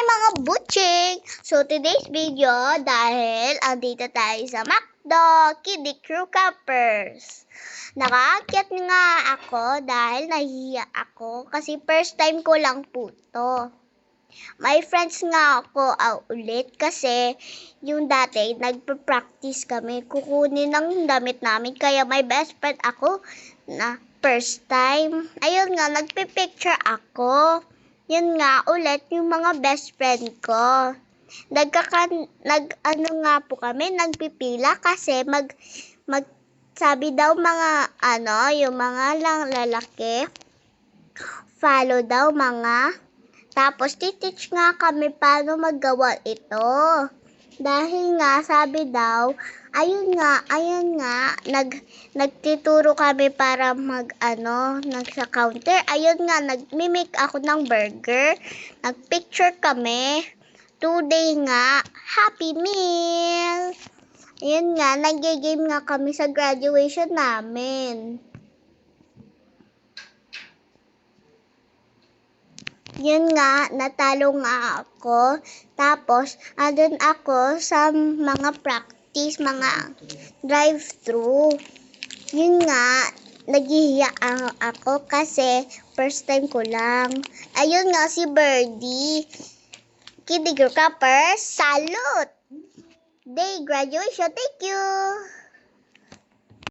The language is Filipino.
mga butching! So today's video, dahil andito tayo sa McDo Kiddie Crew Cappers. Nakaakyat nga ako dahil nahihiya ako kasi first time ko lang po to. May friends nga ako ulit kasi yung dati nagpa-practice kami kukunin ng damit namin kaya may best friend ako na first time. Ayun nga, nagpipicture ako. Yun nga ulit yung mga best friend ko. Nag-ano nga po kami, nagpipila kasi sabi daw mga yung mga lang lalaki, follow daw mga. Tapos titeach nga kami paano maggawa ito. Dahil nga sabi daw, ayun nga, nagtituro kami para sa counter. Ayun nga, nagmimik ako ng burger. Nagpicture kami. Today nga, Happy Meal. Ayun nga, nag-game nga kami sa graduation namin. Yun nga, natalo nga ako. Tapos, andun ako sa mga practice, mga drive-thru. Yun nga, naghihiya ako kasi first time ko lang. Ayun nga, si Birdie. Kiddie Crew Cappers, salute! Day graduation, thank you!